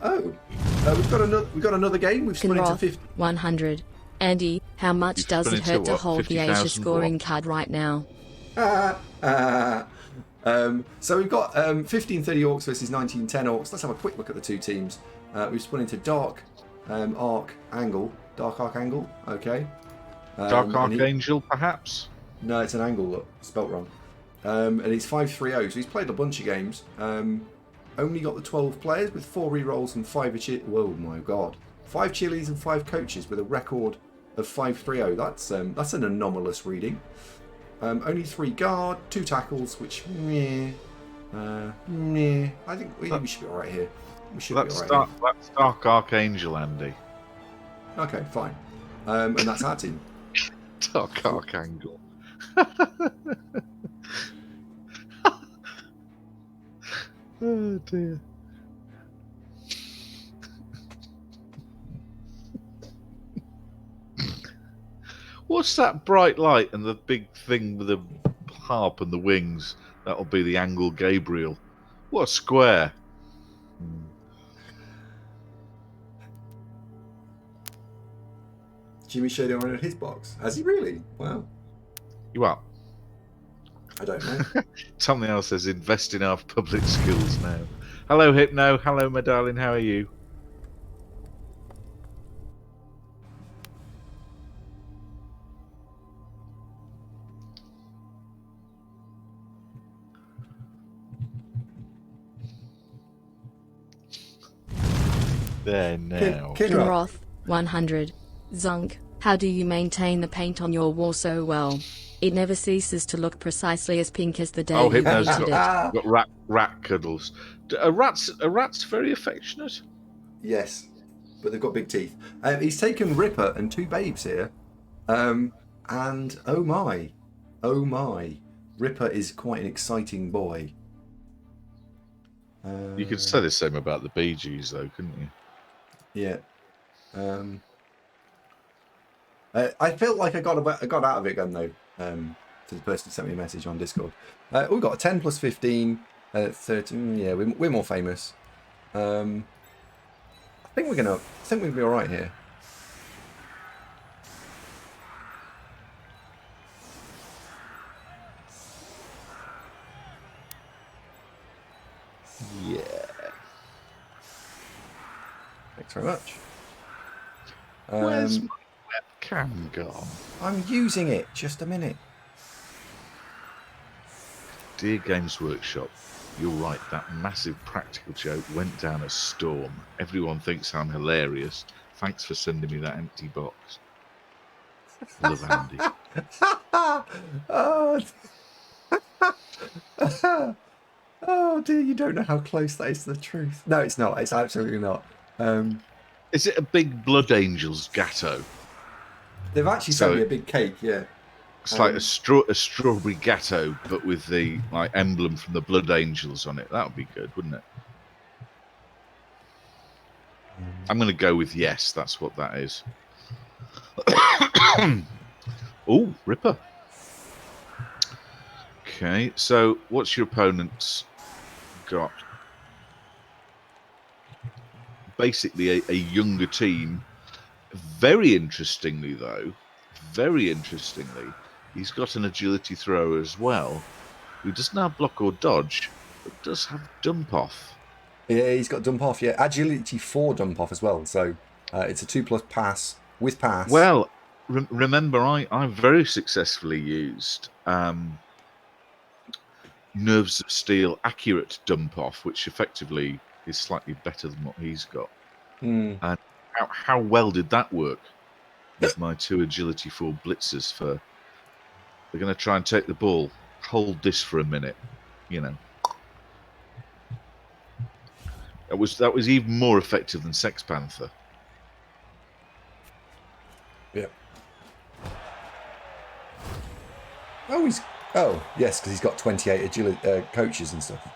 Oh, we've got another game. We've split into 50. 100. Andy, how much does it hurt to hold the Asia scoring card right now? So we've got 1530 Orcs versus 1910 Orcs. Let's have a quick look at the two teams. We've split into Dark Archangel. Okay. Dark Archangel, perhaps? No, it's an angle. Look, spelt wrong. And he's 5-3-0, so he's played a bunch of games. Only got the 12 players with 4 rerolls and 5 whoa, my god, 5 chilies and 5 coaches with a record of 5-3-0. That's an anomalous reading. Only 3 guard, 2 tackles, which I think we should be alright here. That's Dark Archangel, Andy. Okay, fine. And that's our team. Dark Archangel. Oh dear. What's that bright light and the big thing with the harp and the wings? That'll be the Angle Gabriel. What a square. Jimmy showed it on his box. Has he really? Wow. You are. I don't know. Something else says invest in our public skills now. Hello, Hypno. Hello, my darling. How are you? There now. Kinroth, 100. Zunk, how do you maintain the paint on your wall so well? It never ceases to look precisely as pink as the day you Hypno's painted it. got rat cuddles. Are rats very affectionate? Yes, but they've got big teeth. He's taken Ripper and 2 babes here. And oh my, Ripper is quite an exciting boy. You could say the same about the Bee Gees, though, couldn't you? Yeah. I felt like I got out of it again, though, to the person who sent me a message on Discord. We've got a 10 plus 15, 13. Yeah, we're more famous. I think we're gonna be all right here. Yeah. Thanks very much. Where's my webcam gone? I'm using it. Just a minute. Dear Games Workshop, you're right. That massive practical joke went down a storm. Everyone thinks I'm hilarious. Thanks for sending me that empty box. Love, Andy. Oh dear, you don't know how close that is to the truth. No, it's not. It's absolutely not. Is it a big Blood Angels gatto? They've actually sent me a big cake, yeah. It's like a strawberry gatto, but with the emblem from the Blood Angels on it. That would be good, wouldn't it? I'm going to go with yes. That's what that is. Oh, Ripper. Okay, so what's your opponent's got? Basically a younger team. Very interestingly, he's got an agility thrower as well, who doesn't have block or dodge, but does have dump off. Yeah, he's got dump off, yeah. Agility 4 dump off as well, so it's a 2+ pass with pass. Well, remember, I very successfully used Nerves of Steel accurate dump off, which effectively is slightly better than what he's got. And how well did that work with my 2 agility 4 blitzers? For they're going to try and take the ball. Hold this for a minute, you know. That was even more effective than Sex Panther. Yeah. Oh yes, because he's got 28 agility coaches and stuff.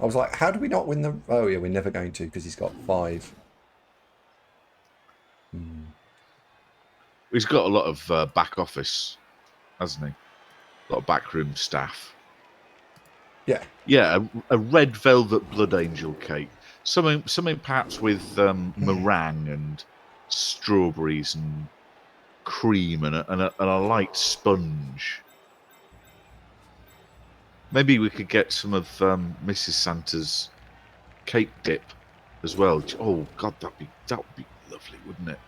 I was like, how do we not win the... Oh, yeah, we're never going to, because he's got 5. He's got a lot of back office, hasn't he? A lot of backroom staff. Yeah. Yeah, a red velvet Blood Angel cake. Something perhaps with meringue and strawberries and cream and a light sponge. Maybe we could get some of Mrs. Santa's cake dip as well. Oh God, that would be lovely, wouldn't it?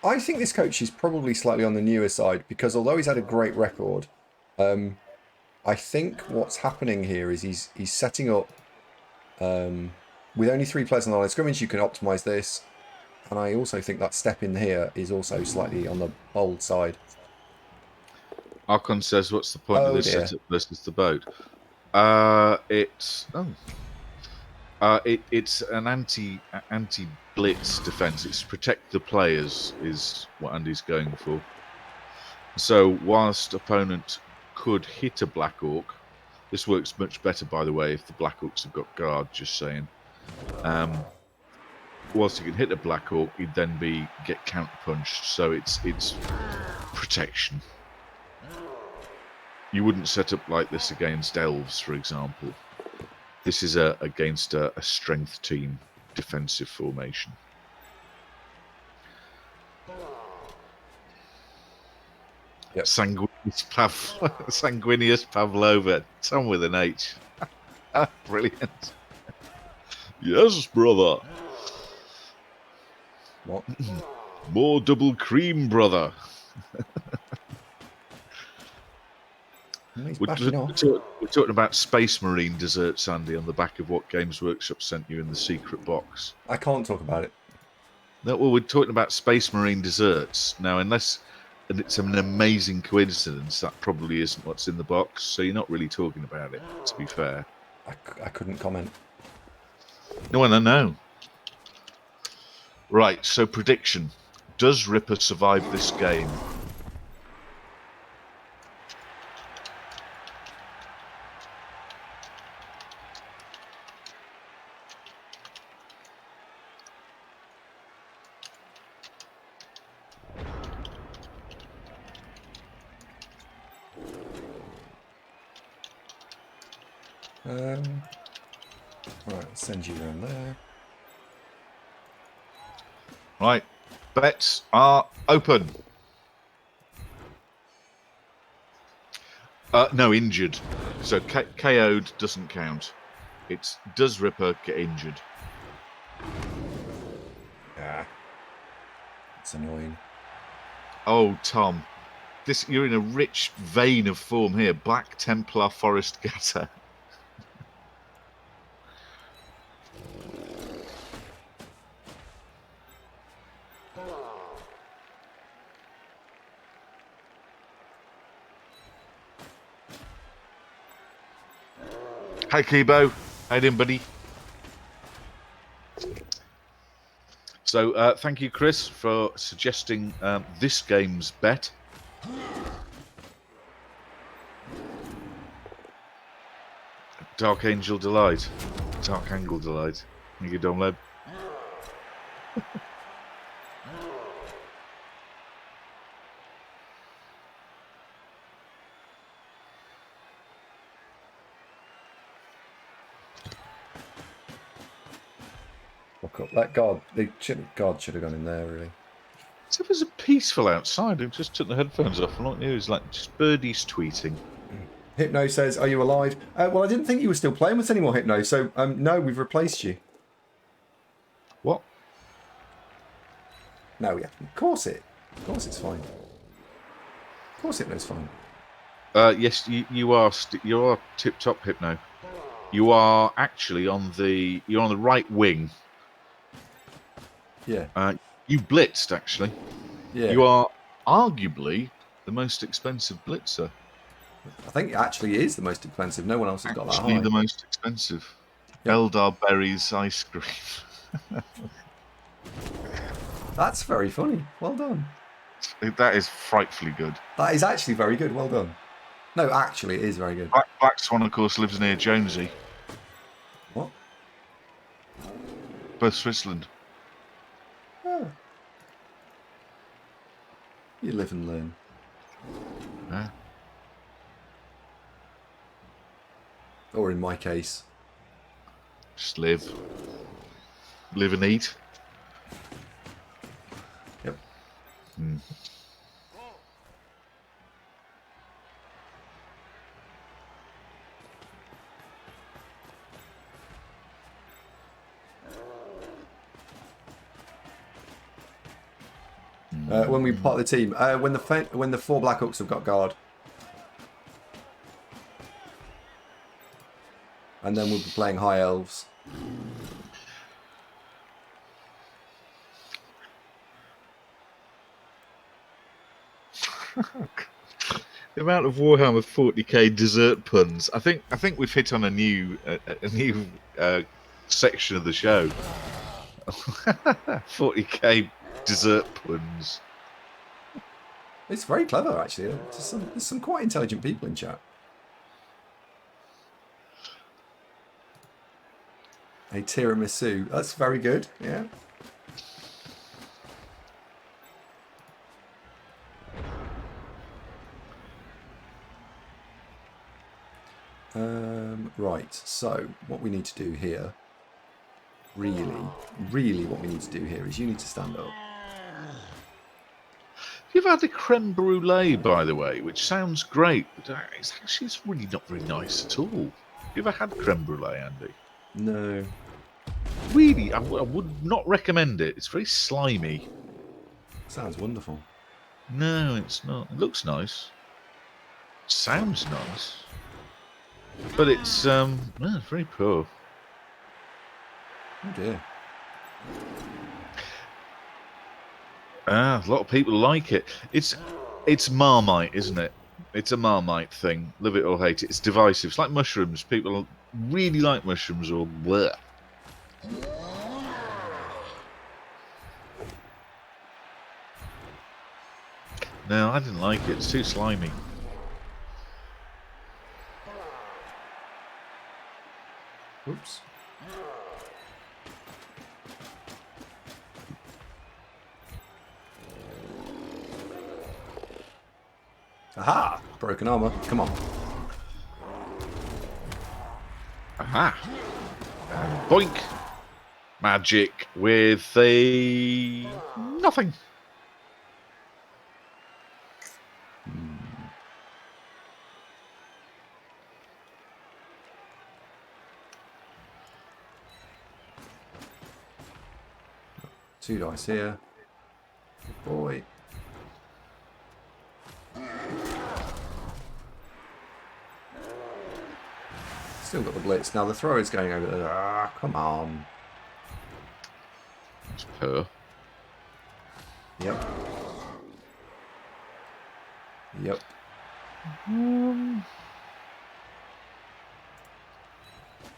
I think this coach is probably slightly on the newer side because although he's had a great record, I think what's happening here is he's setting up with only 3 players on the line of scrimmage. You can optimise this, and I also think that step in here is also slightly on the bold side. Archon says, "What's the point of this setup versus the boat?" It's an anti-blitz defense. It's protect the players is what Andy's going for. So whilst opponent could hit a Black Orc, this works much better, by the way, if the Black Orcs have got guard. Just saying. Whilst he can hit a Black Orc, he'd then get counter punched. So it's protection. You wouldn't set up like this against elves, for example. This is against a strength team defensive formation. Yep. Sanguinius Pavlova. Tom with an H. Brilliant. Yes, brother. What? More double cream, brother. He's We're talking about Space Marine desserts, Andy, on the back of what Games Workshop sent you in the secret box. I can't talk about it. No, well, we're talking about Space Marine desserts. Now, unless it's an amazing coincidence, that probably isn't what's in the box, so you're not really talking about it, to be fair. I couldn't comment. No. Right, so prediction. Does Ripper survive this game? Right, I'll send you around there. Right, bets are open. No, injured. So KO'd doesn't count. It's does Ripper get injured? Yeah. It's annoying. Oh, Tom. You're in a rich vein of form here. Black Templar Forest Gatter. Hi, Kibo. How you doing, buddy? So, thank you, Chris, for suggesting this game's bet. Dark Angel Delight. Dark Angle Delight. Thank you, Dom Leb. Look up that guard. Guard should have gone in there, really. So it was a peaceful outside. I just took the headphones off and all I knew was like just birdies tweeting. Hypno says, "Are you alive?" Well, I didn't think you were still playing with us anymore, Hypno. So, no, we've replaced you. What? No, yeah, of course it's fine. Of course, Hypno's fine. Yes, you are tip top, Hypno. You are actually on the right wing. Yeah. You blitzed actually. Yeah. You are arguably the most expensive blitzer. I think it actually is the most expensive. No one else has got that high. Actually, the most expensive. Yep. Eldar Berries ice cream. That's very funny. Well done. That is frightfully good. That is actually very good. Well done. No, actually, it is very good. Black Swan, of course, lives near Jonesy. What? Both Switzerland. Oh. You live and learn. Yeah. Or in my case. Just live. Live and eat. Yep. Hmm. When we part of the team, when the 4 Black Orcs have got guard, and then we'll be playing High Elves. The amount of Warhammer 40k dessert puns. I think we've hit on a new section of the show. 40k dessert puns. It's very clever, actually. There's some quite intelligent people in chat. A tiramisu. That's very good. Yeah. Right. So what we need to do here, really what we need to do here is you need to stand up. You've had the creme brulee, by the way, which sounds great, but it's really not very nice at all. You ever had creme brulee, Andy? No. Really, I would not recommend it. It's very slimy. Sounds wonderful. No, it's not. It looks nice. It sounds nice. But it's very poor. Oh dear. A lot of people like it. It's Marmite, isn't it? It's a Marmite thing. Love it or hate it. It's divisive. It's like mushrooms. People really like mushrooms or bleh. No, I didn't like it. It's too slimy. Oops. Aha! Broken armor. Come on. Aha! And boink! Magic with the nothing. Two dice here. Good boy. Still got the blitz. Now the throw is going over there. Ah, come on. It's purr. Yep. Yep.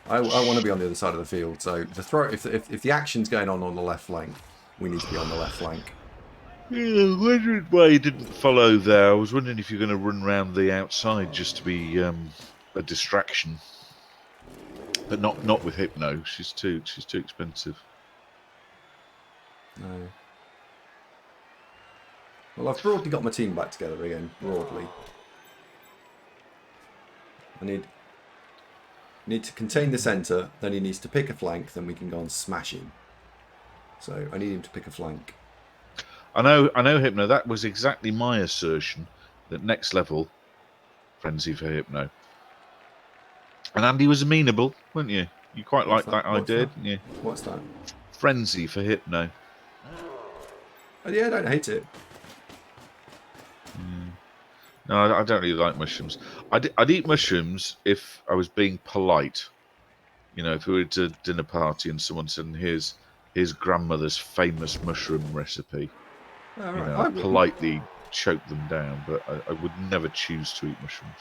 I want to be on the other side of the field. So the throw, if the action's going on the left flank, we need to be on the left flank. Yeah, I wondered why you didn't follow there. I was wondering if you're going to run round the outside just to be a distraction, but not with Hypno. She's too expensive. No. Well, I've broadly got my team back together again. Broadly, I need to contain the centre. Then he needs to pick a flank. Then we can go and smash him. So I need him to pick a flank. I know, Hypno. That was exactly my assertion. That next level, frenzy for Hypno. And Andy was amenable, weren't you? You quite liked that idea, didn't you? What's that? Frenzy for Hypno. Oh, yeah, I don't hate it. No, I don't really like mushrooms. I'd eat mushrooms if I was being polite. You know, if we were at a dinner party and someone said, here's grandmother's famous mushroom recipe. Oh, right. You know, I'd politely choke them down, but I would never choose to eat mushrooms.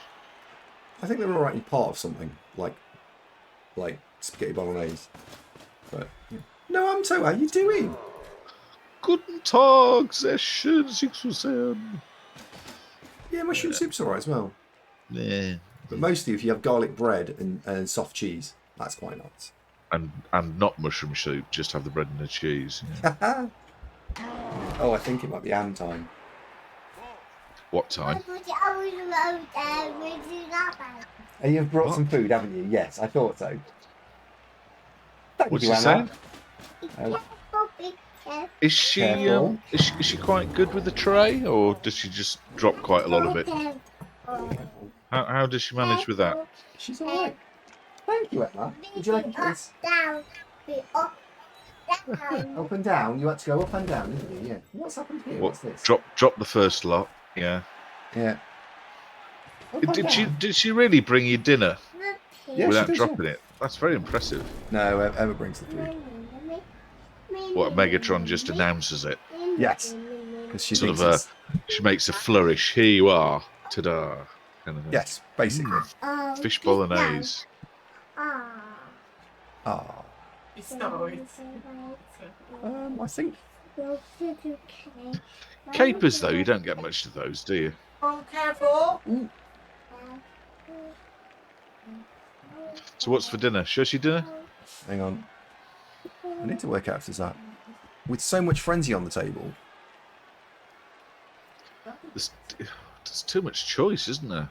I think they're all right in part of something, like spaghetti bolognese. But yeah. No, how are you doing? Guten Tag, sehr schön, sich zu sehen. Yeah, mushroom soup's alright as well. Yeah. But mostly if you have garlic bread and soft cheese, that's quite nice. And not mushroom soup, just have the bread and the cheese. Yeah. Oh, I think it might be ham time. What time? And you've brought What? some food, haven't you? Yes, I thought so. Thank What's you, she saying? Anna. Is she Careful. is she quite good with the tray, or does she just drop quite a lot of it? How does she manage with that? She's all right. Thank you, Emma. Would you like a kiss? Up and down. You had to go up and down, didn't you? Yeah. What's happened here? What? What's this? Drop the first lot. Yeah. Yeah. Up and down. Did she really bring you dinner Yeah, without she does, dropping it? That's very impressive. No, Emma brings the food. What, Megatron just announces it? Yes. Because she Sort thinks of it's... she makes a flourish. Here you are, ta-da! Kind of thing. Yes, basically. Fish bolognese. Ah. I think... Capers, though, you don't get much of those, do you? Oh, careful. Ooh. So what's for dinner? Shushi dinner? Hang on. I need to work out if there's that. With so much frenzy on the table. There's too much choice, isn't there?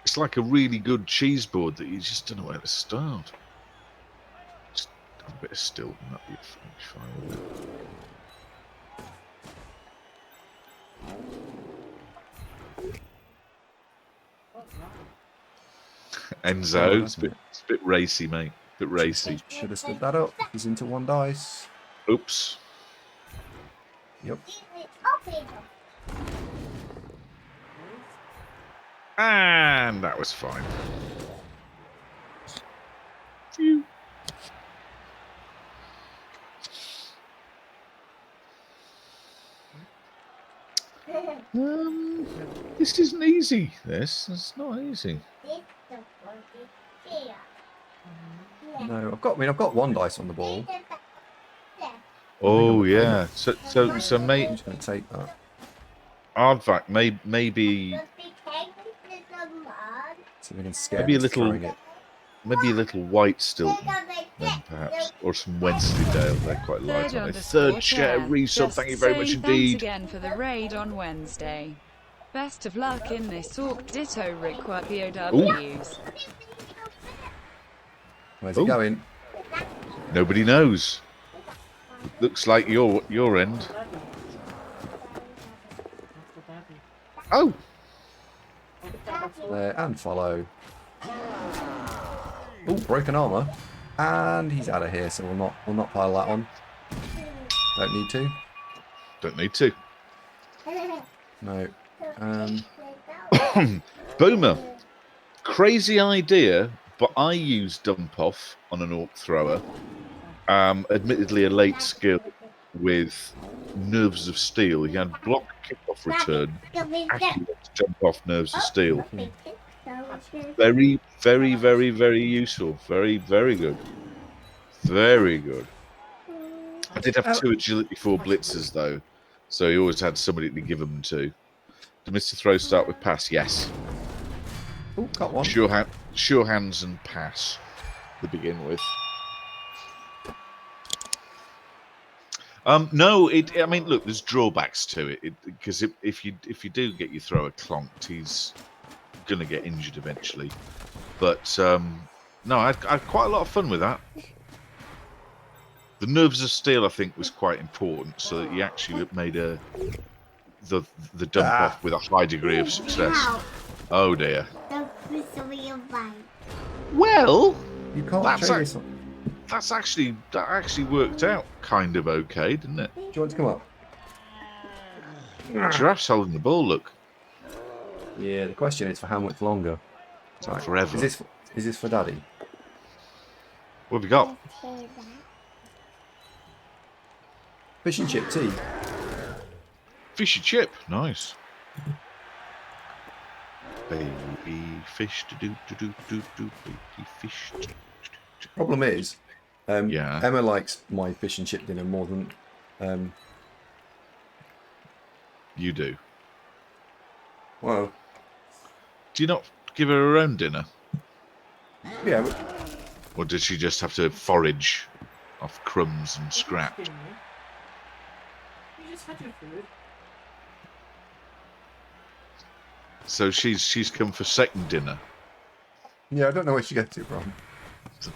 It's like a really good cheese board that you just don't know where to start. Just have a bit of Stilton, that'd be fine, wouldn't it? Enzo, it's a bit racy, mate. A bit racy. Should have stood that up. He's into one dice. Oops. Yep. And that was fine. Phew. This isn't easy. It's not easy. No, I've got one dice on the ball. Oh yeah. So I'm mate, just going to take that. Aardvac, maybe So we can scare Maybe a him little- throwing it. maybe a little white Stilton, then perhaps, or some Wensleydale. They're quite light on it. Third chair resub. Thank you very much Thanks indeed. again for the raid on Wednesday. Best of luck in this Orc Ditto Rickwork POWs. Where's Ooh. it going? Nobody knows. Looks like your end. Oh, There and follow. Oh, broken armor, and he's out of here. So we'll not pile that on. Don't need to. don't need to. No. Boomer. Crazy idea, but I use dump off on an orc thrower. Admittedly, a late skill with nerves of steel. He had block, kick off, return, accurate jump off, nerves of steel. Very, very, very, very useful. Very, very good. Very good. I did have 2 agility 4 blitzers though, so he always had somebody to give them to. Did Mr. Throw start with pass? Yes. Oh, got one. Sure hands and pass to begin with. No, I mean, look, there's drawbacks to it because if you do get your thrower clonked, he's gonna get injured eventually. But no, I had quite a lot of fun with that. The nerves of steel, I think, was quite important, so that you actually made the dump off with a high degree of success. Oh dear. Well, You can't That's show a- this. that actually worked out kind of okay, didn't it? Do you want to come up? Giraffe's holding the ball. Look, Yeah. The question is for how much longer? it's not forever. Is this for Daddy? What have we got? Fish and chip tea. Fishy chip, nice. Baby fish, do baby fish. Problem is, Yeah. Emma likes my fish and chip dinner more than. You do. Well, Do you not give her her own dinner, yeah. But or does she just have to forage off crumbs and scraps? You just had your food. So she's come for second dinner. Yeah, I don't know where she gets it from. It's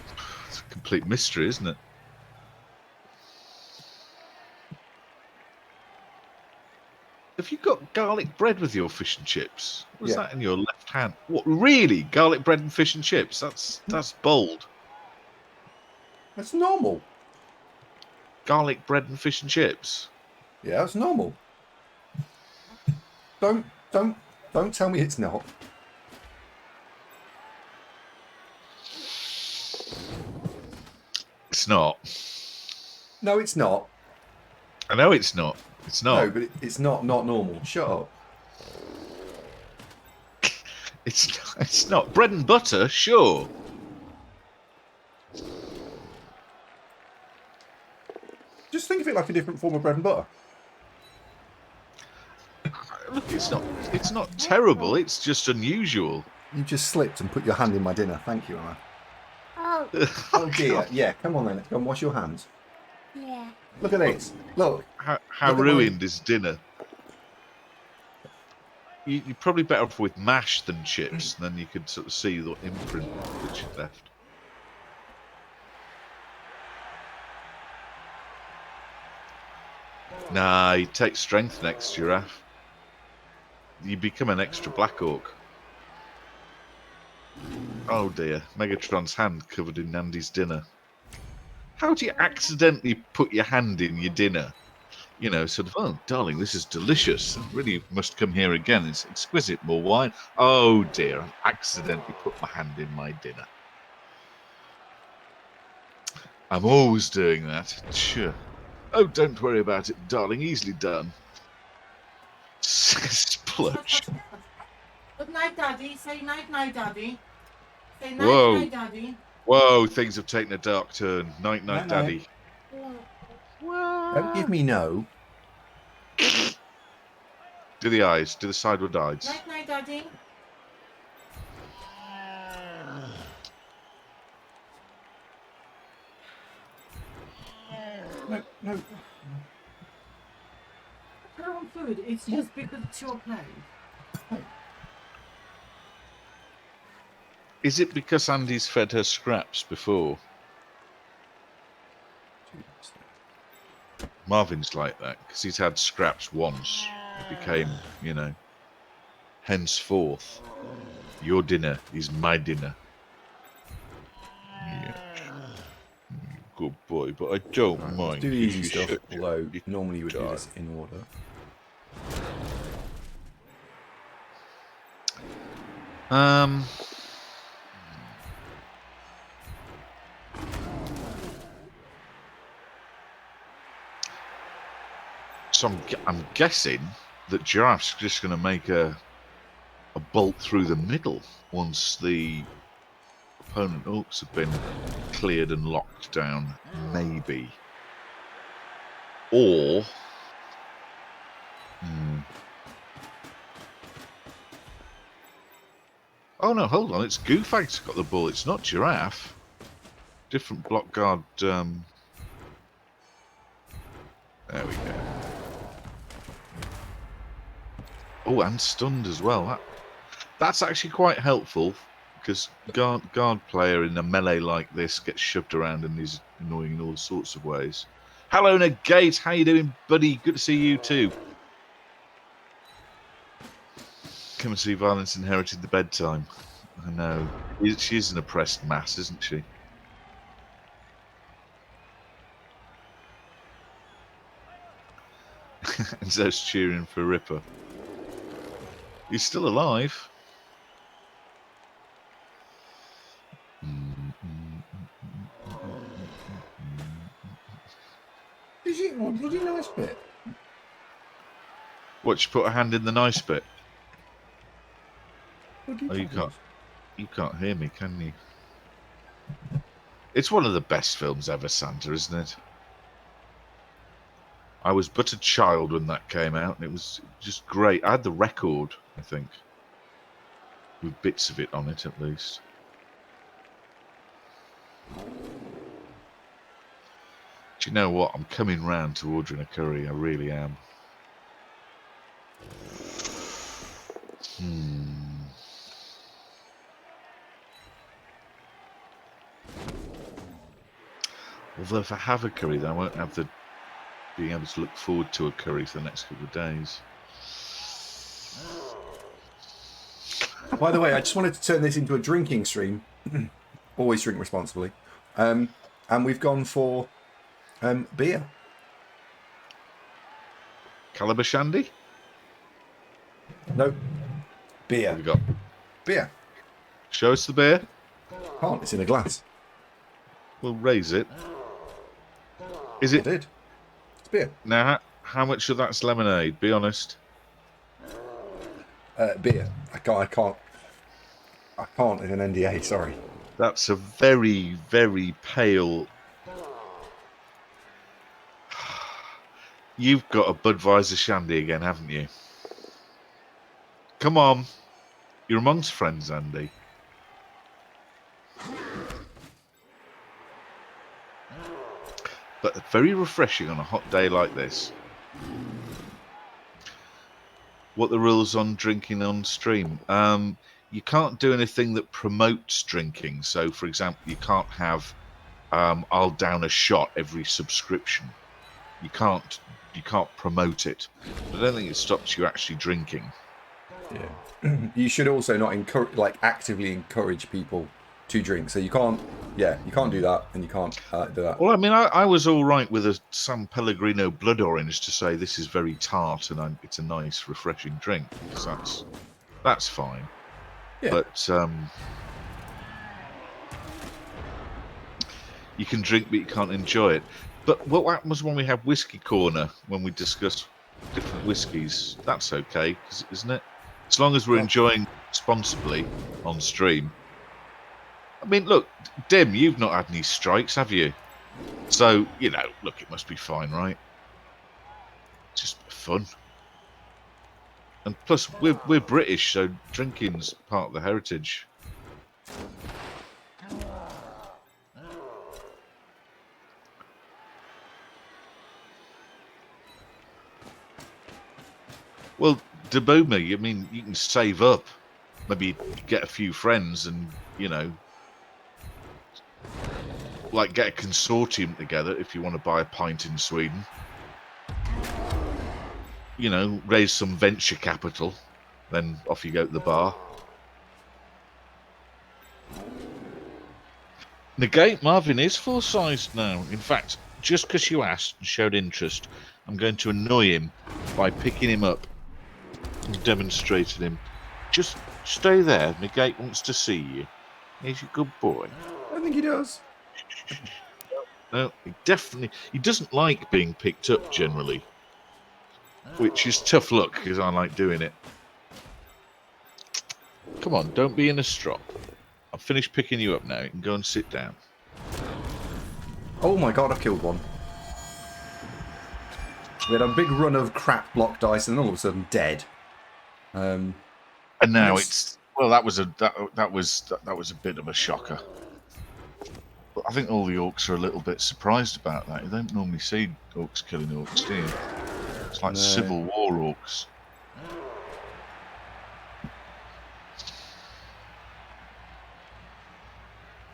a complete mystery, isn't it? Have you got garlic bread with your fish and chips? What's that in your left hand? What, really? Garlic bread and fish and chips? That's bold. That's normal. Garlic bread and fish and chips? Yeah, that's normal. Don't tell me it's not. It's not. No, it's not. I know it's not. It's not. No, but it's not normal. Shut up. It's not. Bread and butter, sure. Just think of it like a different form of bread and butter. Look, it's not terrible. It's just unusual. You just slipped and put your hand in my dinner. Thank you, Anna. Oh dear. Yeah, come on then. Go and wash your hands. Yeah. Look at this. Look. How ruined is dinner? You're probably better off with mash than chips, and then you could sort of see the imprint that you left. Nah, you take strength next, Giraffe. You become an extra Black Orc. Oh dear, Megatron's hand covered in Andy's dinner. How do you accidentally put your hand in your dinner? You know, sort of, oh, darling, this is delicious. I really must come here again. It's exquisite. More wine. Oh dear, I've accidentally put my hand in my dinner. I'm always doing that. Sure. Oh, don't worry about it, darling. Easily done. Splurge. Good night, Daddy. Say night, night, Daddy. Say night, Whoa. night, Daddy. Whoa, things have taken a dark turn. Night, night, Night, Daddy. Don't give me no. Do the eyes. Do the sideward eyes. Night, night, Daddy. No. I don't want food. It's just because it's your plate. Is it because Andy's fed her scraps before? Marvin's like that because he's had scraps once. It became, you know, henceforth, your dinner is my dinner. Yeah. Good boy, but I don't mind. Let's do the easy You stuff, should- although you normally you would do die. this in order. So I'm guessing that Giraffe's just going to make a bolt through the middle once the opponent Orcs have been cleared and locked down, maybe. Or... Oh no, hold on, it's Goofag's got the ball, it's not Giraffe. Different block guard, There we go. Oh, and stunned as well. That's actually quite helpful, because guard player in a melee like this gets shoved around and is annoying in all sorts of ways. Hello, Negate. How you doing, buddy? Good to see you too. Come and see Violence Inherited the Bedtime. I know. She is an oppressed mass, isn't she? And Zo's cheering for Ripper. He's still alive. Did you eat one bloody nice bit? What, you put a hand in the nice bit? Bloody Oh, you nice. can't hear me, can you? It's one of the best films ever, Santa, isn't it? I was but a child when that came out, and it was just great. I had the record, I think, with bits of it on it, at least. Do you know what? I'm coming round to ordering a curry. I really am. Although if I have a curry, then I won't have being able to look forward to a curry for the next couple of days. By the way, I just wanted to turn this into a drinking stream. Always drink responsibly. And we've gone for beer. Caliber Shandy? No. Beer. What have we got? Beer. Show us the beer. Can't. It's in a glass. We'll raise it. Is it? I did. It's beer. Now, how much of that's lemonade? Be honest. Beer. I can't in an NDA, sorry. That's a very, very pale... You've got a Budweiser Shandy again, haven't you? Come on. You're amongst friends, Andy. But very refreshing on a hot day like this. What are the rules on drinking on stream? You can't do anything that promotes drinking. So, for example, you can't have I'll down a shot every subscription. You can't promote it. But I don't think it stops you actually drinking. Yeah. You should also not actively encourage people to drink. So you can't do that, and you can't do that. Well, I mean, I was all right with a San Pellegrino Blood Orange to say this is very tart and it's a nice, refreshing drink. Because that's fine. Yeah. But you can drink, but you can't enjoy it. But what happens when we have Whiskey Corner, when we discuss different whiskies? That's okay, isn't it? As long as we're enjoying responsibly on stream. I mean, look, Dim, you've not had any strikes, have you? So, look, it must be fine, right? Just fun. And plus, we're British, so drinking's part of the heritage. Well, Dabumi, I mean, you can save up. Maybe get a few friends and, get a consortium together if you want to buy a pint in Sweden. Raise some venture capital. Then off you go to the bar. Negate, Marvin is full-sized now. In fact, just because you asked and showed interest, I'm going to annoy him by picking him up and demonstrating him. Just stay there. Negate wants to see you. He's a good boy. I think he does. No, he doesn't like being picked up generally, which is tough luck because I like doing it. Come on, don't be in a strop. I've finished picking you up now. You can go and sit down. Oh my god, I've killed one. We had a big run of crap block dice, and all of a sudden dead. And now it's that was a bit of a shocker. But I think all the orcs are a little bit surprised about that. You don't normally see orcs killing orcs, do you? It's like Civil War orcs.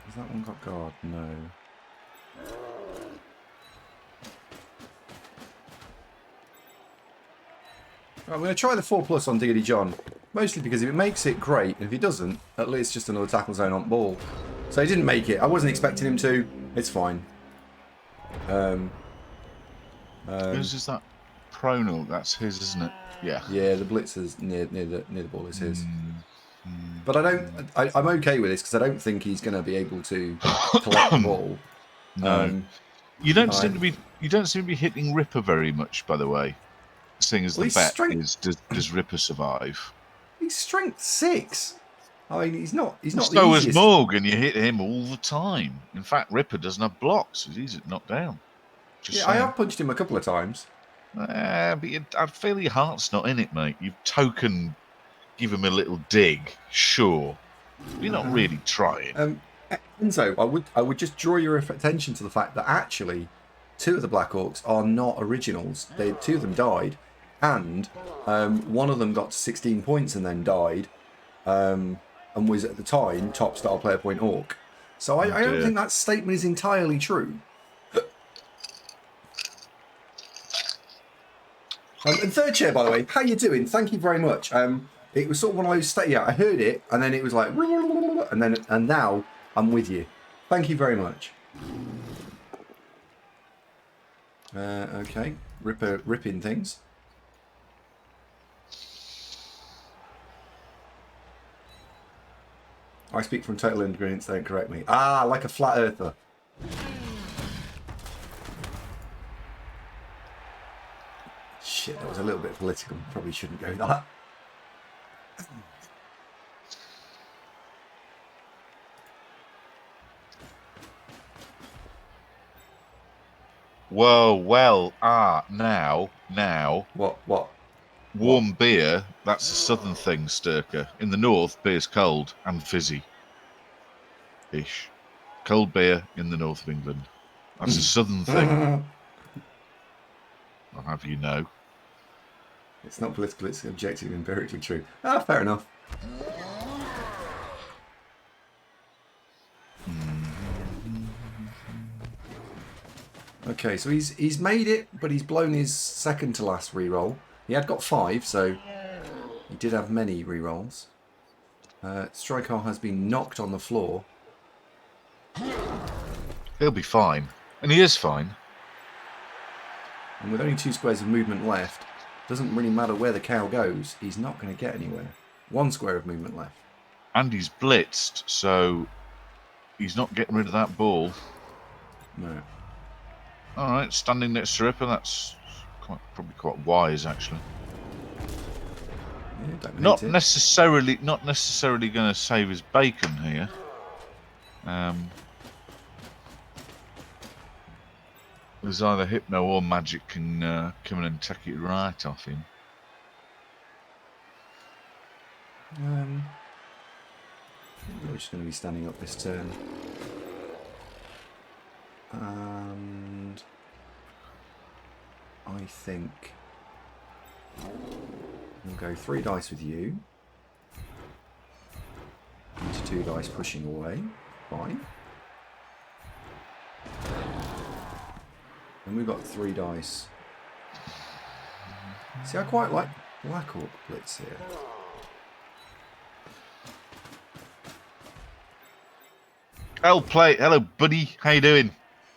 Has that one got guard? No. Right, I'm going to try the 4+ on Diggity John. Mostly because if it makes it, great. And if he doesn't, at least just another tackle zone on ball. So he didn't make it. I wasn't expecting him to. It's fine. Whose is that? Pronal. That's his, isn't it? Yeah. Yeah, the blitzer's near the ball is his. But I'm okay with this because I don't think he's going to be able to collect the ball. No. You don't seem to be hitting Ripper very much, by the way. Seeing as the bet is, does Ripper survive? He's strength 6. I mean, he's not. So is Morg, and you hit him all the time. In fact, Ripper doesn't have blocks; he's easy to knock down. I have punched him a couple of times. But I feel your heart's not in it, mate. You've give him a little dig, sure. But you're not really trying. Enzo, I would just draw your attention to the fact that actually 2 of the Black Orcs are not originals. 2 of them died, and one of them got to 16 points and then died, and was at the time top star player point orc. So I don't think that statement is entirely true. And third chair, by the way, how you doing? Thank you very much. It was sort of one of those. Yeah, I heard it, and then it was like, and now I'm with you. Thank you very much. Okay, ripping things. I speak from total ignorance. Don't correct me. Ah, like a flat earther. Shit, that was a little bit political. Probably shouldn't go that. Well, now. What? Warm beer, that's a southern thing, Sturker. In the north, beer's cold and fizzy. Ish. Cold beer in the north of England. That's a southern thing. I'll have you know. It's not political, it's objectively empirically true. Ah, fair enough. Okay, so he's made it, but he's blown his second to last reroll. He had got 5, so he did have many rerolls. Strykar has been knocked on the floor. He'll be fine. And he is fine. And with only 2 squares of movement left, doesn't really matter where the cow goes, he's not going to get anywhere. 1 square of movement left. And he's blitzed, so he's not getting rid of that ball. No. Alright, standing next to Ripper, that's probably quite wise, actually. Yeah, don't Not necessarily going to save his bacon here. There's either Hypno or Magic can come in and take it right off him. We're just going to be standing up this turn. And I think we'll go 3 dice with you. Into 2 dice pushing away. Fine. And we've got 3 dice. See, I quite like Black Orc Blitz here. L-Play, hello buddy, how you doing?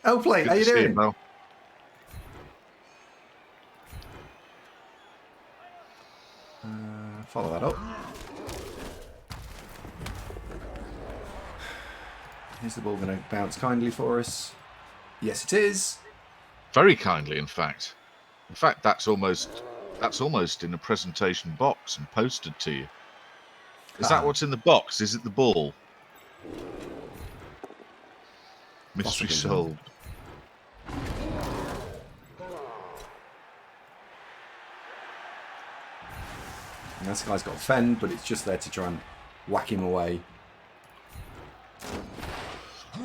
L-Play, how you doing? Follow that up. Is the ball going to bounce kindly for us? Yes, it is. Very kindly, in fact. In fact, that's almost in a presentation box and posted to you. Is that what's in the box? Is it the ball? Mystery solved. And this guy's got fend, but it's just there to try and whack him away.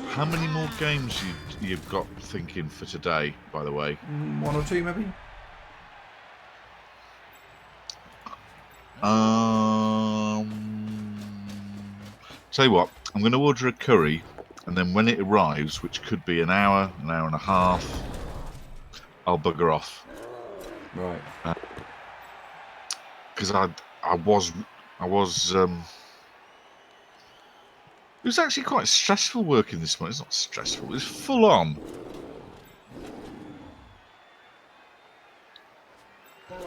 How many more games you've got thinking for today, by the way? 1 or 2, maybe? Tell you what, I'm going to order a curry, and then when it arrives, which could be an hour and a half, I'll bugger off. Right. Because I was it was actually quite stressful working this morning. It's not stressful, it was full on.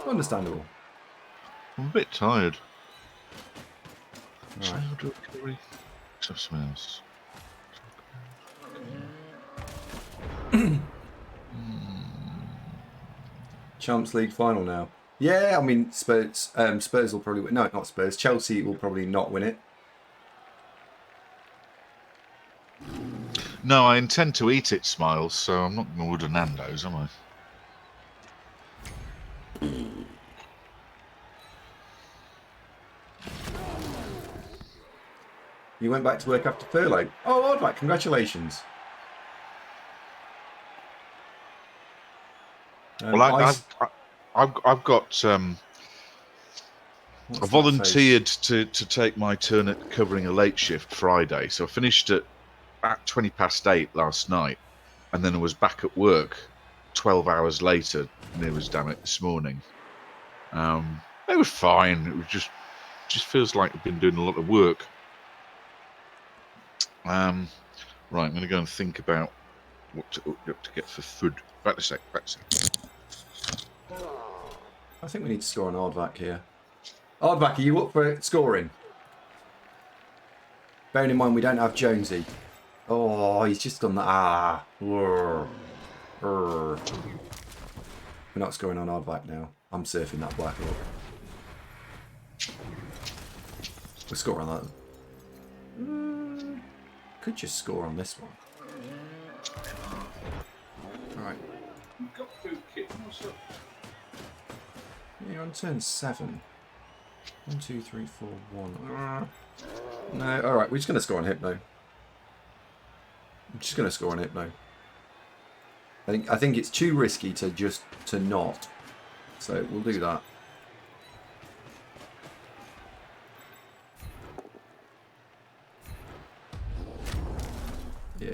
Understandable. I'm a bit tired. Right. Shall I order a curry? Let's have something else. Champs League final now. Yeah, I mean Spurs will probably win. No, not Spurs. Chelsea will probably not win it. No, I intend to eat it, Smiles, so I'm not going to order Nando's, am I? You went back to work after furlough. Oh, odd, right. Congratulations. Well, I've got I volunteered to take my turn at covering a late shift Friday, so I finished at 8:20 last night, and then I was back at work 12 hours later, near as damn it, this morning. It was fine. It was just feels like I've been doing a lot of work. Right, I'm going to go and think about what to get for food. Back a sec. I think we need to score on Aardvac here. Aardvac, are you up for scoring? Bearing in mind we don't have Jonesy. Oh, he's just done that. We're not scoring on Aardvac now. I'm surfing that black hawk. We'll score on that. Could just score on this one. Alright. Got food kit. What's up? You're on turn 7. 1, 2, 3, 4, 1. No, alright, we're just going to score on Hypno. I'm just going to score on Hypno. I think it's too risky to not. So we'll do that. Yeah.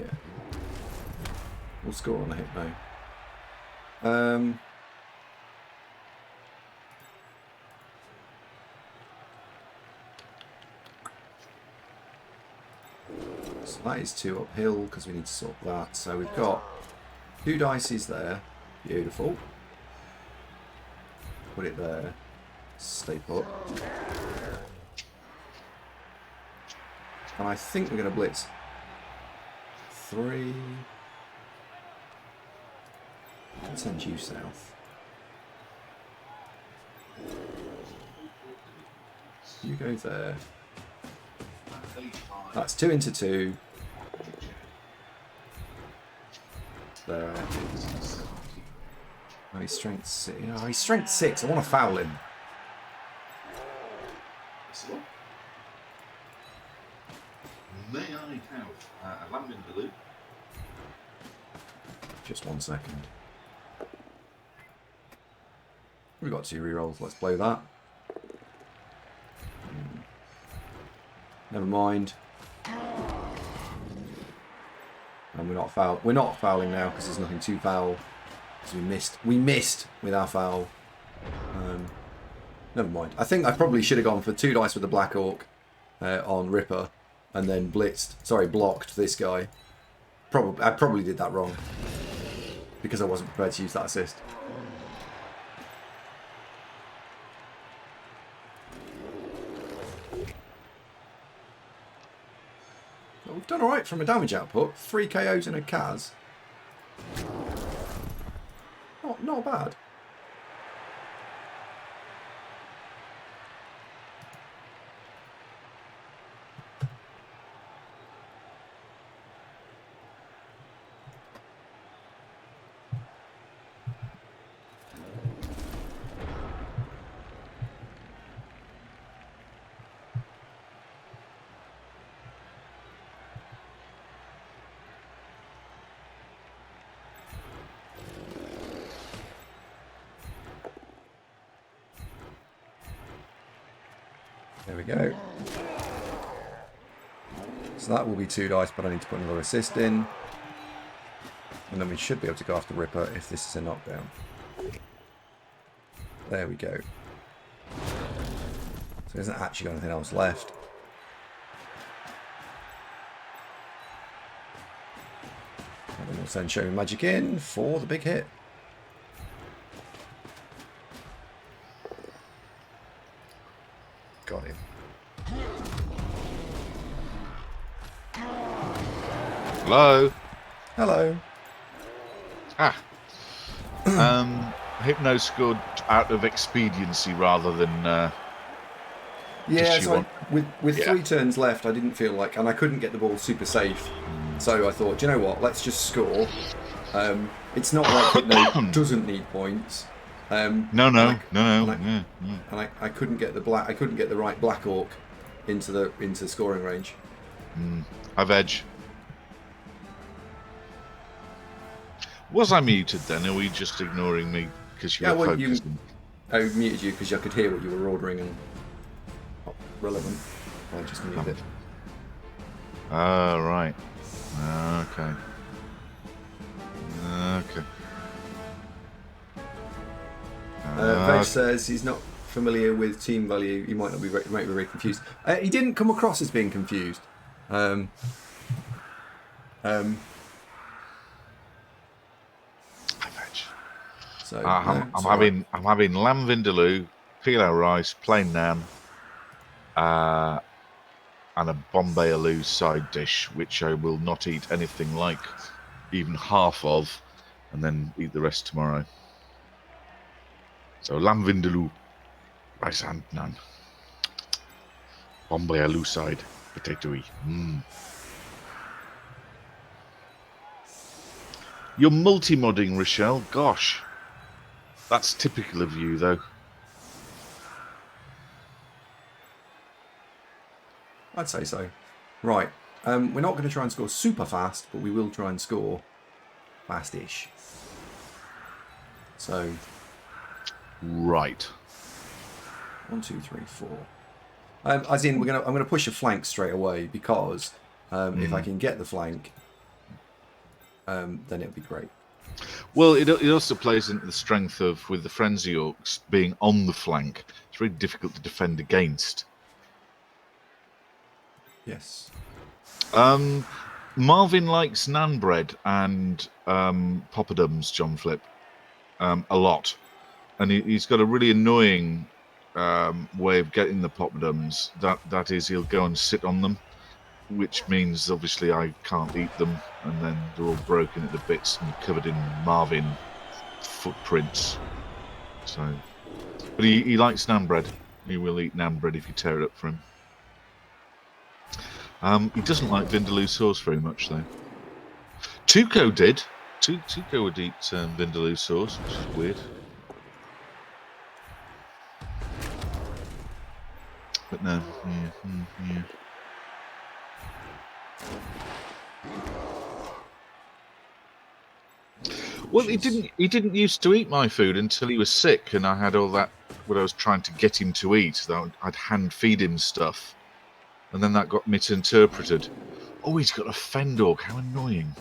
We'll score on the Hypno. So that is 2 uphill because we need to sort that. So we've got 2 dices there. Beautiful. Put it there. Stay put. And I think we're going to blitz 3. Let's send you south. You go there. That's 2 into 2. There. Oh, he's strength 6. Oh, he's strength 6. I want to foul him. May I have a lamb vindaloo? Just 1 second. We've got 2 rerolls. Let's blow that. Never mind. And we're not foul. We're not fouling now because there's nothing to foul. Because we missed with our foul. Never mind. I think I probably should have gone for 2 dice with the Black Orc on Ripper, and then blocked this guy. I probably did that wrong because I wasn't prepared to use that assist. Well, we've done alright from a damage output. 3 KOs and a Kaz. Not bad. There we go. So that will be 2 dice, but I need to put another assist in. And then we should be able to go after Ripper if this is a knockdown. There we go. So there isn't actually anything else left. And then we'll send Show Me Magic in for the big hit. Got him. Hello. Hello. Hypno scored out of expediency rather than. Yeah, so with 3 turns left, I didn't feel like, and I couldn't get the ball super safe. So I thought, do you know what? Let's just score. It's not like Hypno doesn't need points. No. And I couldn't get the right Black Orc into scoring range. I've edge. Was I muted then, or were you just ignoring me because you were focusing? I muted you because I could hear what you were ordering and not relevant. I just muted it. Oh, right. Okay. Veg says he's not familiar with team value. He might be very confused. He didn't come across as being confused. So I'm having lamb vindaloo, pilau rice, plain naan, and a Bombay aloo side dish, which I will not eat anything like, even half of, and then eat the rest tomorrow. So lamb vindaloo, rice and naan, Bombay aloo side, potatoey. You're multi-modding, Rochelle. Gosh, that's typical of you, though. I'd say so. Right. We're not going to try and score super fast, but we will try and score fast-ish. So. Right. 1, 2, 3, 4. As in, I'm going to push a flank straight away because if I can get the flank, then it'll be great. Well, it also plays into the strength of, with the Frenzy Orcs being on the flank, it's very difficult to defend against. Yes. Marvin likes naan bread and poppadoms, John Flip, a lot. And he's got a really annoying way of getting the poppadoms. That is, he'll go and sit on them, which means obviously I can't eat them, and then they're all broken into bits and covered in Marvin footprints. So, but he likes naan bread. He will eat naan bread if you tear it up for him. He doesn't like vindaloo sauce very much, though. Tuco did. Tuco would eat vindaloo sauce, which is weird. But no, yeah. Well, he didn't used to eat my food until he was sick, and I had all that what I was trying to get him to eat. That I'd hand feed him stuff, and then that got misinterpreted. Oh, he's got a Fendorg. How annoying!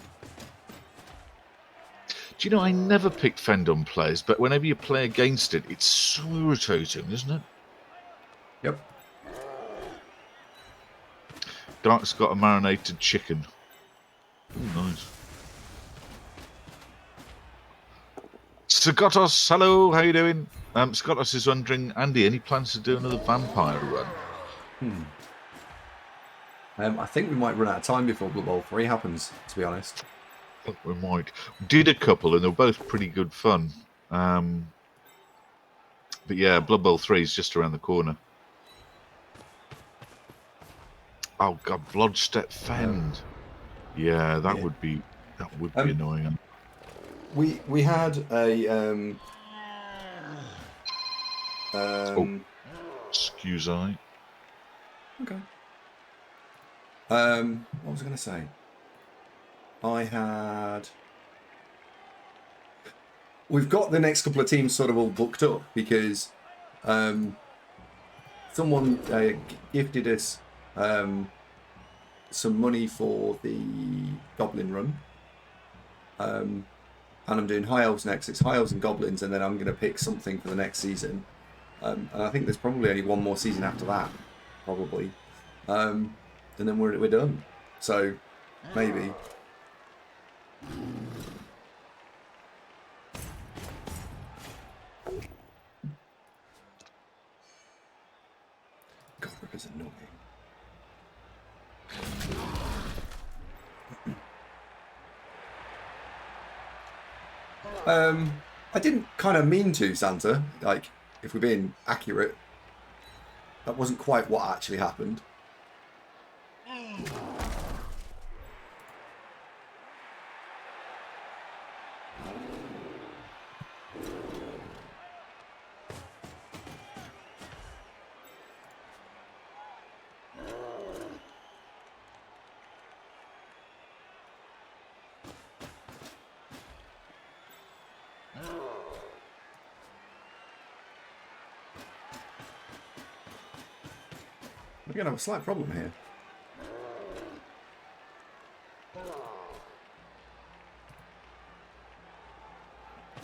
Do you know I never picked Fend on players, but whenever you play against it, it's so irritating, isn't it? Yep. Dark's got a marinated chicken. Ooh, nice. Skotos, hello, how you doing? Skotos is wondering, Andy, any plans to do another vampire run? I think we might run out of time before Blood Bowl 3 happens, to be honest. I think we might. Did a couple, and they were both pretty good fun. But yeah, Blood Bowl 3 is just around the corner. Oh God, Bloodstep Fend. Yeah, that would be annoying. We had a excuse I. Okay. What was I going to say? We've got the next couple of teams sort of all booked up because someone gifted us some money for the Goblin run. And I'm doing High Elves next. It's High Elves and Goblins, and then I'm going to pick something for the next season. And I think there's probably only one more season after that, probably. And then we're done. So, maybe. God, Ripper's annoying. I didn't kind of mean to, Santa. Like, if we're being accurate, that wasn't quite what actually happened. We're going to have a slight problem here.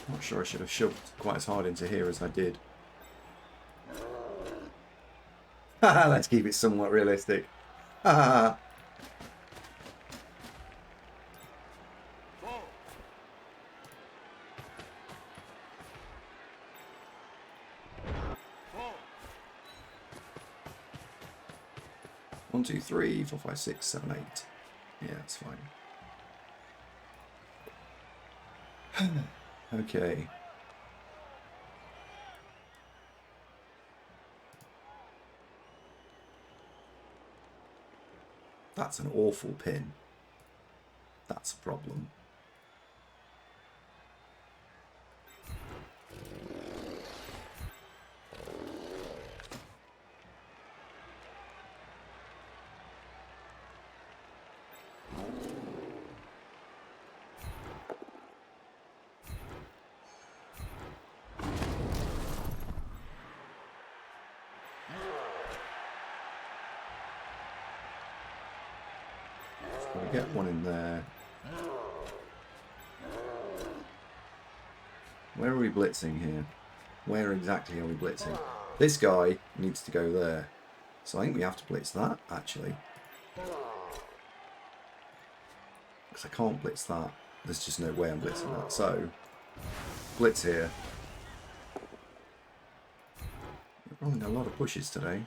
Not sure I should have shoved quite as hard into here as I did. Let's keep it somewhat realistic. 1, 2, 3, 4, 5, 6, 7, 8. Yeah, that's fine. Okay. That's an awful pin. That's a problem. So we get one in there. Where are we blitzing here? Where exactly are we blitzing? This guy needs to go there. So I think we have to blitz that, actually. Because I can't blitz that. There's just no way I'm blitzing that. So, blitz here. We're rolling a lot of pushes today.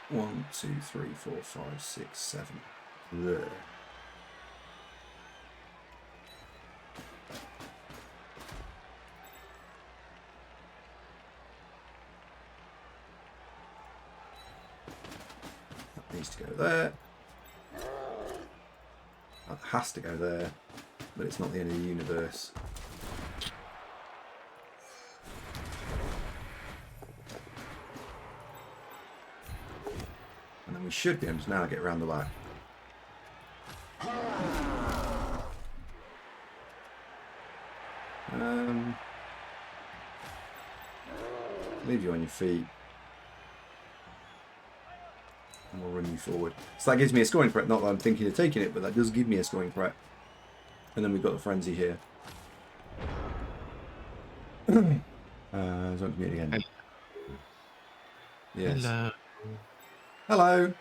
1, 2, 3, 4, 5, 6, 7. There. That needs to go there. That has to go there, but it's not the end of the universe. And then we should be able to now get around the back. Leave you on your feet. And we'll run you forward. So that gives me a scoring threat. Not that I'm thinking of taking it, but that does give me a scoring threat. And then we've got the frenzy here. Zombie mute again. Yes. Hello. Hello.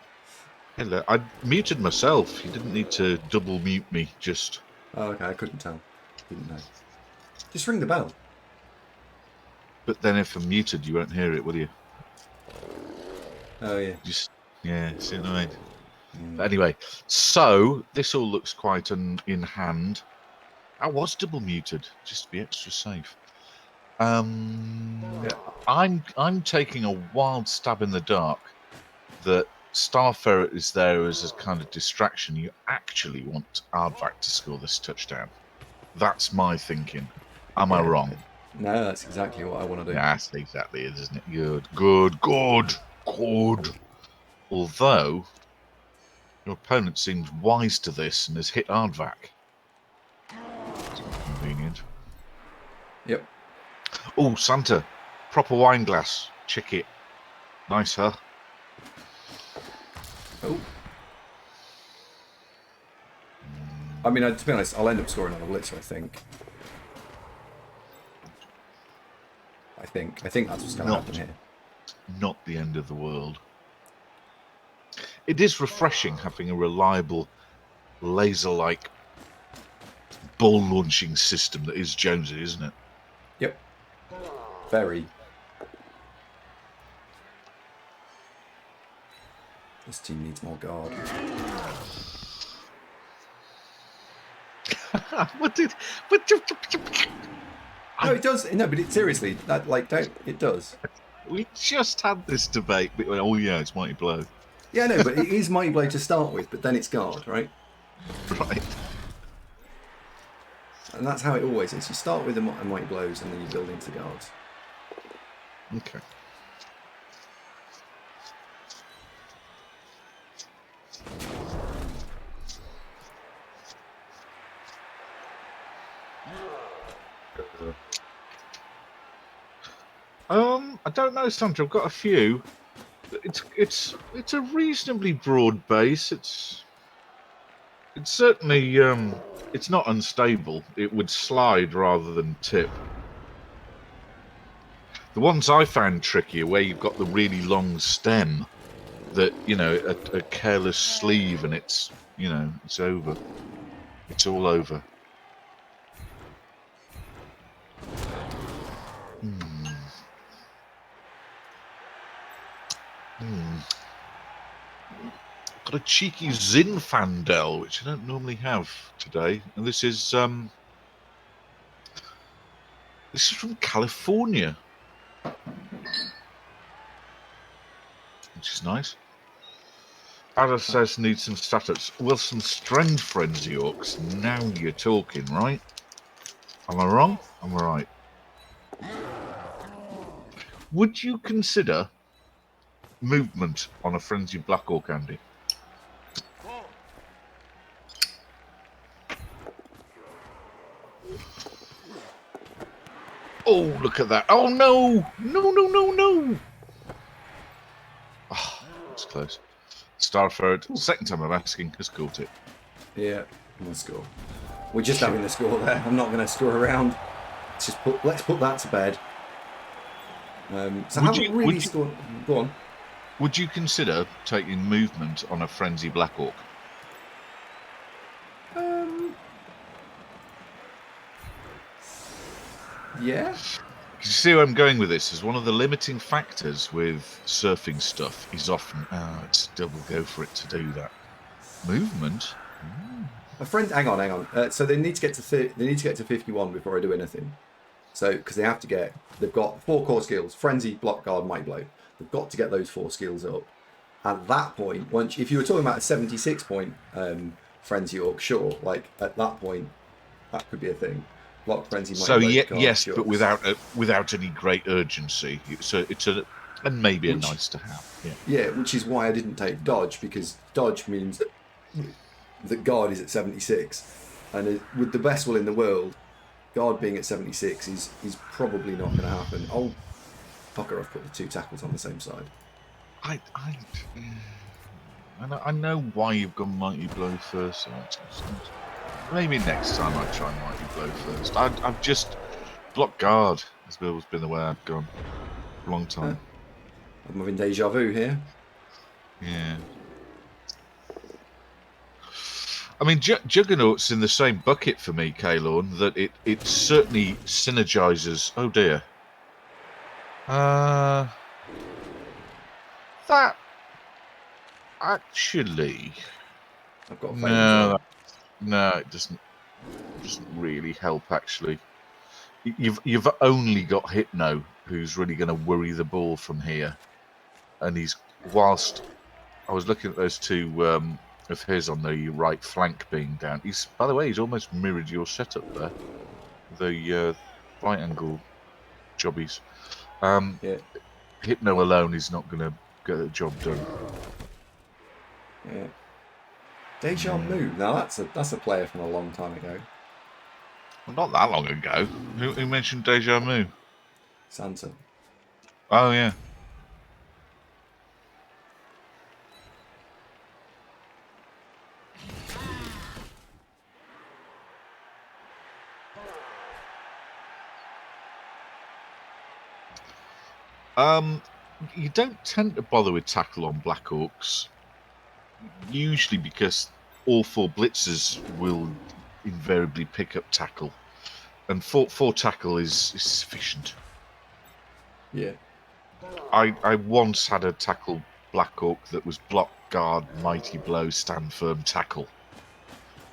Hello. I muted myself. You didn't need to double mute me. Just. Oh, okay. I couldn't tell. Didn't know. Just ring the bell. But then if I'm muted, you won't hear it, will you? Oh yeah. Just see what I mean? But anyway, so this all looks quite in hand. I was double muted just to be extra safe. I'm taking a wild stab in the dark that Star Ferret is there as a kind of distraction. You actually want Aardvac to score this touchdown. That's my thinking. Am I wrong? No, that's exactly what I want to do. That's exactly it, isn't it? Good. Although, your opponent seems wise to this and has hit Aardvac. It's not convenient. Yep. Oh, Santa. Proper wine glass. Check it. Nice, huh? Oh. I mean, to be honest, I'll end up scoring on a blitzer, I think. I think that's what's going to happen here. Not the end of the world. It is refreshing having a reliable, laser-like ball launching system that is Jonesy, isn't it? Yep. Very. This team needs more guard. No, it does. No, but seriously, it does. We just had this debate. We went, oh yeah, it's Mighty Blow. Yeah, no, but it is Mighty Blow to start with, but then it's guard, right? Right. And that's how it always is. You start with the Mighty Blows and then you build into guards. Okay. I don't know, Sandra. I've got a few. It's a reasonably broad base. It's It's certainly it's not unstable. It would slide rather than tip. The ones I found tricky are where you've got the really long stem that, you know, a careless sleeve and it's, you know, it's over. It's all over. Got a cheeky Zinfandel, which I don't normally have today, and this is from California, which is nice. Ada says needs some stats. Well, some strength frenzy orcs. Now you're talking, right? Am I wrong? Am I right? Would you consider movement on a frenzy black orc, Andy? Oh, look at that. Oh, no. No, no, no, no. Oh, that's close. Starford, second time I'm asking, has caught it. Yeah, I'm score. We're just having the score there. I'm not going to score around. Let's put that to bed. So Would haven't you- really would you- scored. Go on. Would you consider taking movement on a frenzy black orc? Yeah. You see where I'm going with this? Is one of the limiting factors with surfing stuff is often it's a double go for it to do that. Movement. My friend, hang on. So they need to get to 51 before I do anything. So because they've got 4 core skills: frenzy, block guard, might blow. They've got to get those 4 skills up. At that point, if you were talking about a 76 point frenzy orc, sure. Like at that point, that could be a thing. Block, frenzy, might So blow, yes, guard, sure. but without any great urgency. And maybe a nice to have. Yeah. Yeah, which is why I didn't take dodge, because dodge means that guard is at 76, and with the best will in the world, guard being at 76 is probably not going to happen. Oh, fucker! I've put the 2 tackles on the same side. I know why you've gone mighty blow first. Maybe next time I try mighty blow first. I've just block guard has always been the way I've gone for a long time. I'm having deja vu here. Yeah. I mean, Juggernaut's in the same bucket for me, Kalorn, that it certainly synergizes. Oh dear. That actually. I've got a No, it doesn't really help actually. You've only got Hypno, who's really going to worry the ball from here, and whilst I was looking at those 2 of his on the right flank being down. By the way, he's almost mirrored your setup there. The right angle jobbies. Yeah. Hypno alone is not going to get the job done. Yeah. Deja vu. Now that's a player from a long time ago. Well, not that long ago. Who mentioned Deja Vu? Santa. Oh yeah. You don't tend to bother with tackle on Black Orcs, usually because all 4 blitzers will invariably pick up tackle, and 4 tackle is sufficient. Yeah. I once had a tackle Black Orc that was block, guard, mighty blow, stand firm, tackle,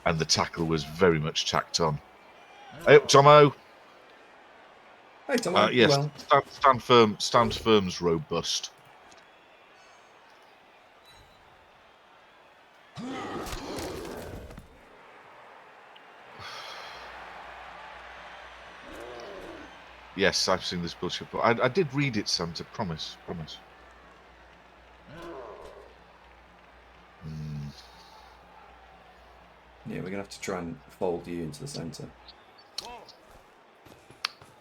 and the tackle was very much tacked on. Hey, Tomo. Hey, Tomo. Yes, Well. Stand firm's robust. Yes, I've seen this bullshit, but I did read it, Santa. Promise. Yeah, we're gonna have to try and fold you into the centre.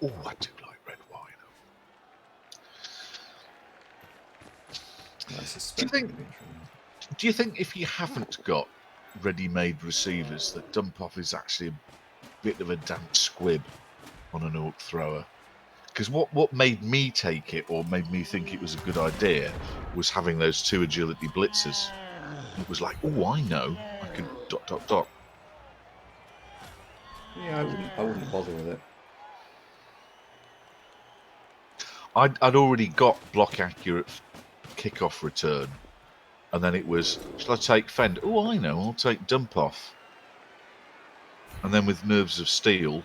Oh, I do like red wine. I suspect. Do you think if you haven't got ready-made receivers that dump off is actually a bit of a damp squib on an Orc thrower. Because what made me take it, or made me think it was a good idea, was having those 2 agility blitzers. It was like, oh, I know, I could ... Yeah, I wouldn't bother with it. I'd already got block accurate kickoff return, and then it was, shall I take fend? Oh, I know, I'll take dump off. And then with nerves of steel,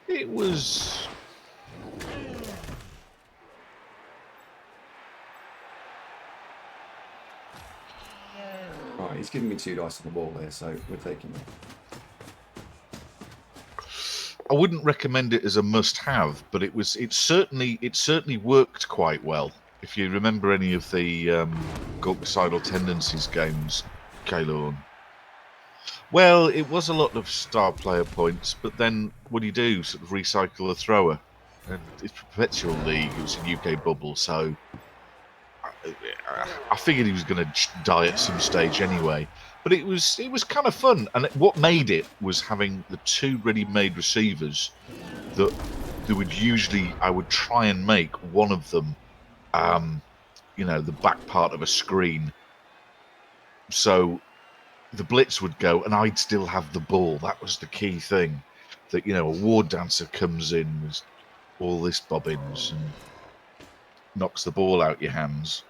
it was... Right, he's giving me 2 dice on the ball here, so we're taking it. I wouldn't recommend it as a must-have, but it certainly worked quite well. If you remember any of the Gorkicidal Tendencies games, Kalorn. Well, it was a lot of star player points, but then what do you do? Sort of recycle a thrower. And it's Perpetual League, it was a UK bubble, so I figured he was going to die at some stage anyway. But it was kind of fun, and what made it was having the 2 ready-made receivers that I would try and make one of them, the back part of a screen. So the blitz would go, and I'd still have the ball. That was the key thing. That a war dancer comes in with all this bobbins and knocks the ball out your hands,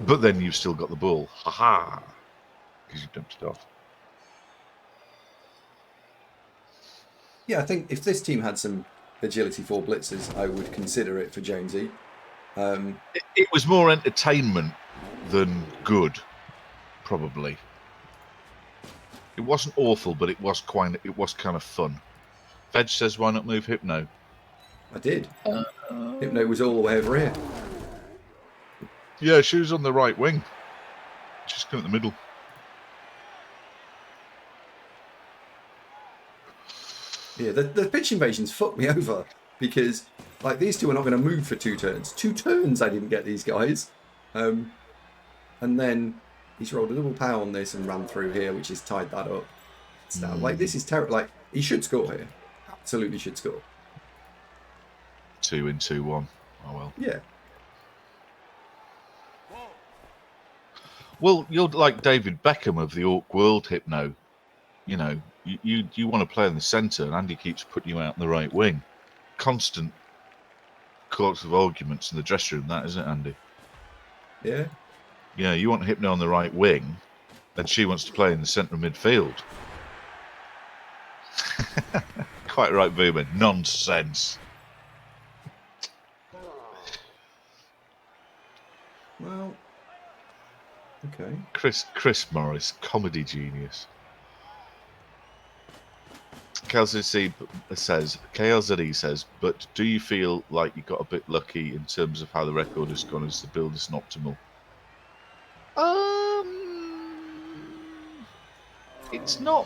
but then you've still got the ball. Ha ha! Because you've dumped it off. Yeah, I think if this team had some agility 4 blitzers, I would consider it for Jonesy. It was more entertainment than good, probably. It wasn't awful, but it was kind of fun. Veg says, "Why not move Hypno?" I did. Hypno was all the way over here. Yeah, she was on the right wing. She's kind of in the middle. Yeah, the pitch invasions fucked me over because these 2 are not going to move for 2 turns. 2 turns I didn't get these guys. And then he's rolled a double power on this and ran through here, which has tied that up. It's down. This is terrible. He should score here. Absolutely should score. 2 in 2-1. Oh well. Yeah. Well, you're like David Beckham of the Orc world, Hypno. You want to play in the centre, and Andy keeps putting you out in the right wing. Constant courts of arguments in the dressing room, that isn't it, Andy? Yeah. Yeah, you want Hypno on the right wing, and she wants to play in the centre of midfield. Quite right, Boomer. Nonsense. Well, okay. Chris Morris, comedy genius. KLZE says, but do you feel like you got a bit lucky in terms of how the record has gone as the build isn't optimal? It's not.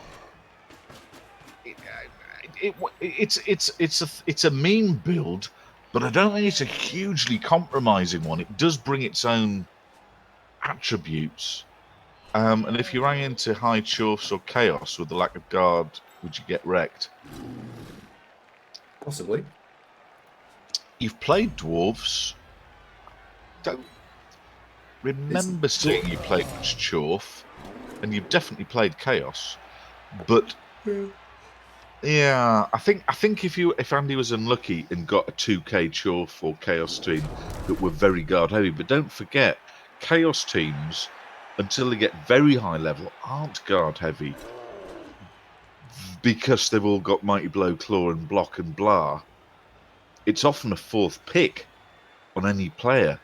It's a mean build, but I don't think it's a hugely compromising one. It does bring its own attributes. And if you ran into high chuffs or chaos with the lack of guard, would you get wrecked? Possibly. You've played dwarves. Don't remember seeing you play much chuff, and you've definitely played chaos. But yeah, I think if Andy was unlucky and got a 2k chuff or chaos team that were very guard heavy, but don't forget, chaos teams, until they get very high level, aren't guard heavy because they've all got mighty blow, claw, and block and blah. It's often a 4th pick on any player,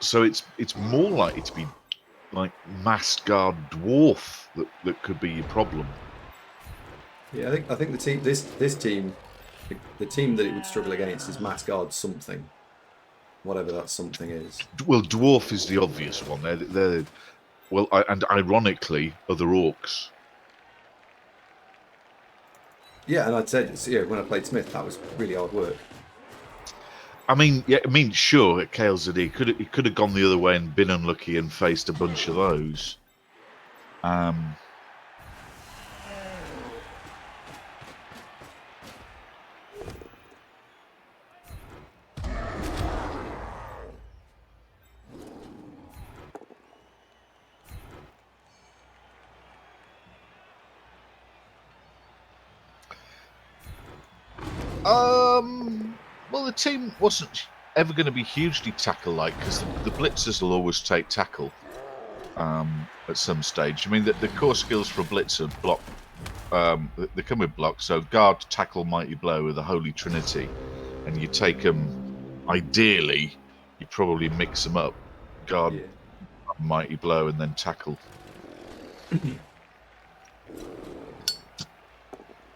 so it's more likely to be like mass guard dwarf that could be your problem. Yeah, I think the team this team, the team that it would struggle against is mass guard something. Whatever that something is. Well, dwarf is the obvious one. They're and ironically, other orcs. Yeah, and I'd said when I played Smith, that was really hard work. Sure, at KLZD, he could have gone the other way and been unlucky and faced a bunch of those. Um, well, the team wasn't ever going to be hugely tackle-like because the blitzers will always take tackle at some stage. I mean, the core skills for a blitzer block, they come with blocks. So guard, tackle, mighty blow are the holy trinity, and you take them. Ideally, you probably mix them up: guard, mighty blow, and then tackle.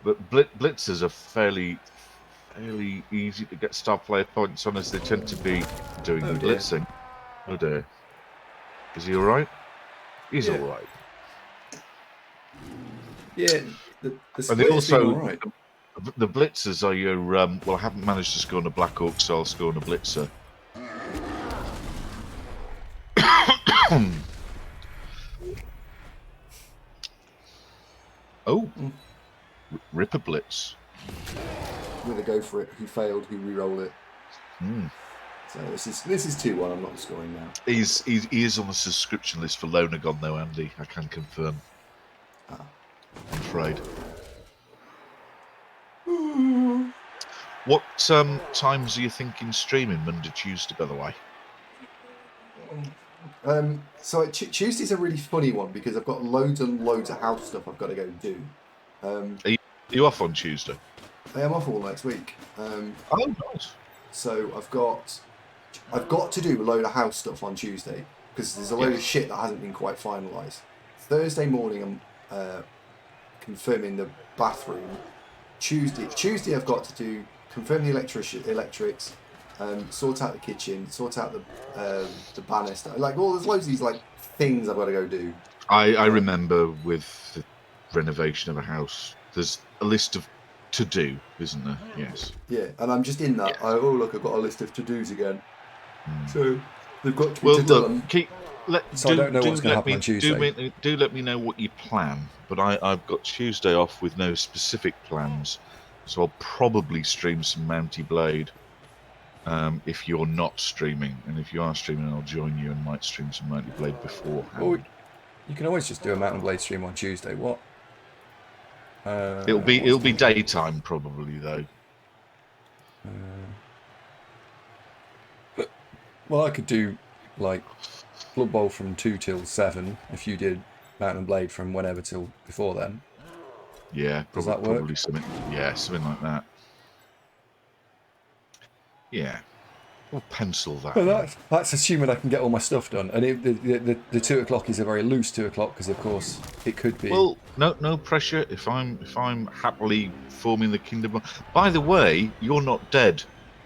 But blitzers are fairly easy to get star player points on, as they tend to be doing the blitzing. Oh dear. Is he alright? He's alright. Yeah, the And they also, all right. the blitzers are your, well, I haven't managed to score on a Black Orc, so I'll score on a blitzer. Oh, Ripper Blitz. I'm going to go for it. Who failed? Who re-roll it? So this is 2-1. I'm not scoring now. He is on the subscription list for Lonergon though, Andy. I can confirm. I'm afraid. What times are you thinking streaming Monday, Tuesday, by the way? So Tuesday's a really funny one because I've got loads and loads of house stuff I've got to go do. Are you off on Tuesday? I am off all next week. Oh, nice. So I've got to do a load of house stuff on Tuesday because there's a load of shit that hasn't been quite finalised. Thursday morning I'm confirming the bathroom. Tuesday I've got to confirm the electrics, sort out the kitchen, sort out the banister. Like there's loads of these like things I've got to go do. I remember with the renovation of a house, there's a list of to do, isn't there? Yes. Yeah, and I'm just in that. Yes. Oh look, I've got a list of to dos again. So they've got to be Well, done. Look, I don't know what's going to happen on Tuesday. Do let me know what you plan. But I've got Tuesday off with no specific plans, so I'll probably stream some Mounty Blade. If you're not streaming, and if you are streaming, I'll join you and might stream some Mounty Blade beforehand. Well, you can always just do a Mountain Blade stream on Tuesday. What? It'll be daytime probably though. Well, I could do like Blood Bowl from 2 till 7 if you did Mountain Blade from whenever till before then. Yeah, Does that work? Probably something. Yeah, something like that. Yeah, we'll pencil that. Well, that's assuming I can get all my stuff done. And the 2 o'clock is a very loose 2 o'clock because, of course, it could be. Well, no pressure. If I'm happily forming the kingdom. By the way, you're not dead.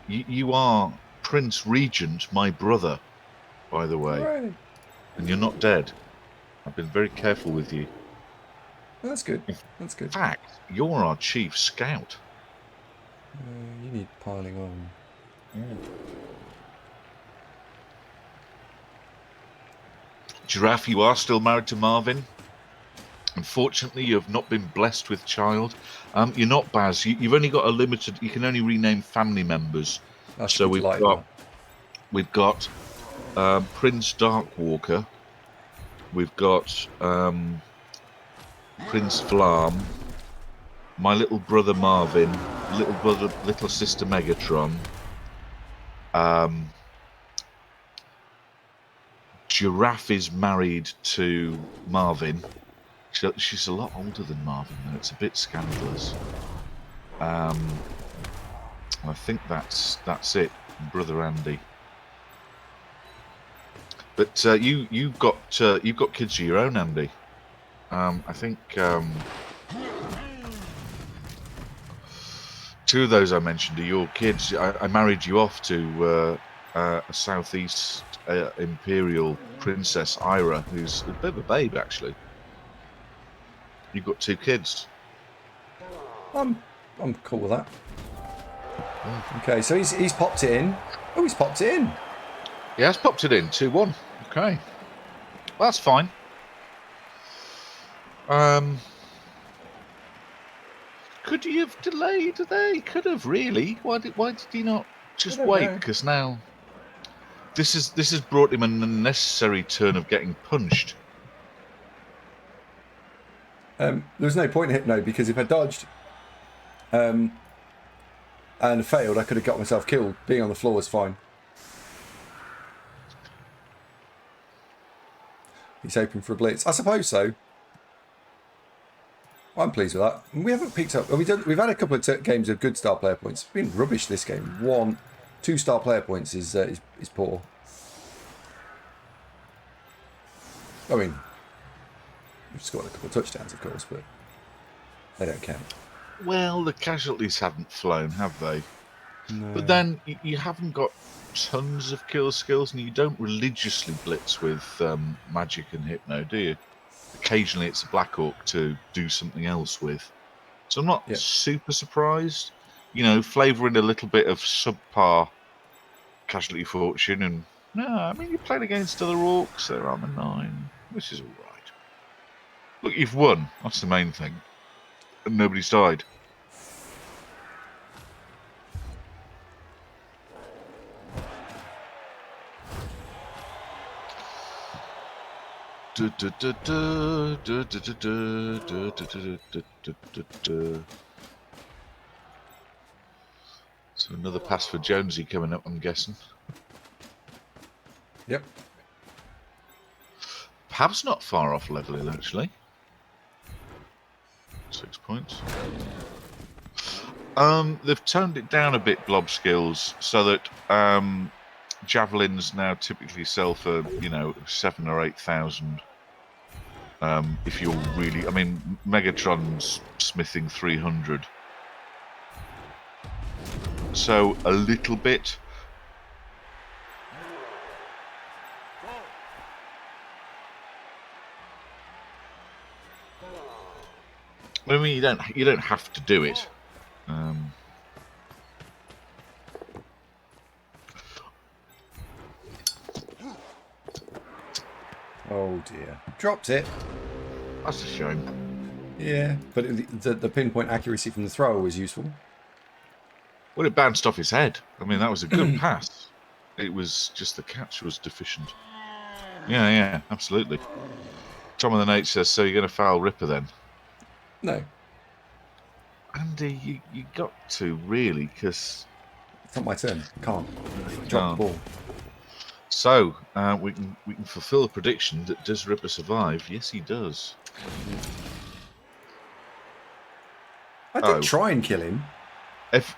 You are Prince Regent, my brother. By the way, Right. And you're not dead. I've been very careful with you. That's good. That's good. In fact, you're our chief scout. You need piling on. Giraffe, you are still married to Marvin. Unfortunately, you have not been blessed with child. You're not Baz. You've only got a limited. You can only rename family members. So we've got Prince Darkwalker. We've got Prince Vlam. My little brother Marvin. Little sister Megatron. Giraffe is married to Marvin. She's a lot older than Marvin, though. It's a bit scandalous. I think that's it, brother Andy. But you've got kids of your own, Andy. I think 2 of those I mentioned are your kids. I married you off to a southeast imperial princess, Ira, who's a bit of a babe, actually. You've got 2 kids. I'm cool with that. Okay, so he's popped it in. Oh, he's popped it in. He has popped it in, 2-1. Okay. Well, that's fine. Could he have delayed? They could have really. Why did he not just don't wait? know. Because now this has brought him an unnecessary turn of getting punched. There was no point in Hypno because if I dodged and failed, I could have got myself killed. Being on the floor was fine. He's hoping for a blitz. I suppose so. I'm pleased with that. We haven't picked up. We've had a couple of games of good star player points. It's been rubbish this game. 2 star player points is poor. I mean, we've scored a couple of touchdowns, of course, but they don't count. Well, the casualties haven't flown, have they? No. But then you haven't got tons of kill skills, and you don't religiously blitz with magic and hypno, do you? Occasionally it's a Black Orc to do something else with. So I'm not super surprised. You know, flavouring a little bit of subpar casualty fortune, and no, I mean, you played against other Orcs, they're armor 9, which is alright. Look, you've won, that's the main thing. And nobody's died. So another pass for Jonesy coming up, I'm guessing. Yep. Pav's not far off leveling, actually. 6 points. They've toned it down a bit, blob skills, so that javelins now typically sell for 7,000 or 8,000. If you're really, I mean, Megatron's smithing 300. So a little bit. I mean, you don't have to do it. Oh dear. Dropped it. That's a shame. Yeah, but the pinpoint accuracy from the thrower was useful. Well, it bounced off his head. I mean, that was a good pass. It was just the catch was deficient. Yeah, absolutely. Tom of the Nate says, so you're going to foul Ripper then? No. Andy, you got to, really, because... It's not my turn. I can't. Drop the ball. So, we can fulfill a prediction that does Ripper survive? Yes, he does. I did try and kill him.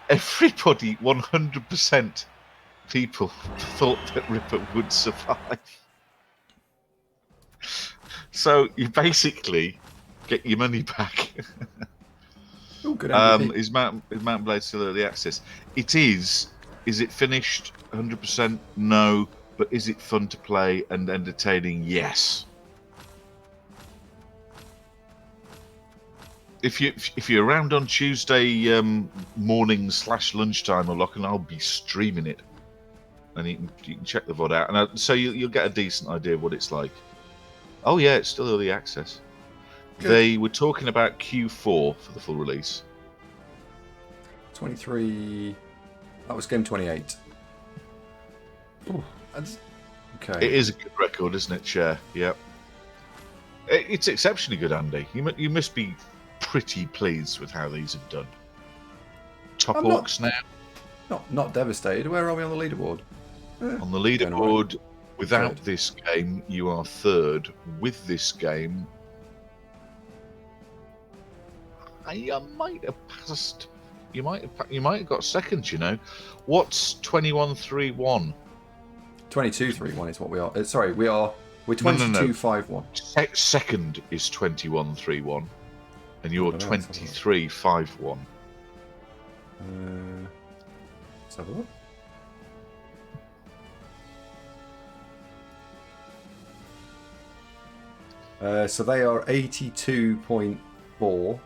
Everybody, 100% people thought that Ripper would survive. So you basically get your money back. Oh, good MVP. Is Mountain Blade still early access? It is. Is it finished? 100% no. But is it fun to play and entertaining? Yes. If you're around on Tuesday morning / lunchtime or lock, and I'll be streaming it, and you can check the VOD out, and so you'll get a decent idea of what it's like. Oh yeah, it's still early access. Good. They were talking about Q4 for the full release. 23. That was game 28. Ooh, okay. It is a good record, isn't it, Cher? Yep. It's exceptionally good, Andy. You must be pretty pleased with how these have done. Top Orcs now. Not devastated. Where are we on the leaderboard? On the leaderboard, without this game, you are third. With this game, you might have passed. You might have got second. You know, what's 21-3-1? 22-3-1 is what we are. Sorry, we're 22-5-1. Second is 21-3-1, and you're 23-5-1. Let's have a look. So they are 82.4.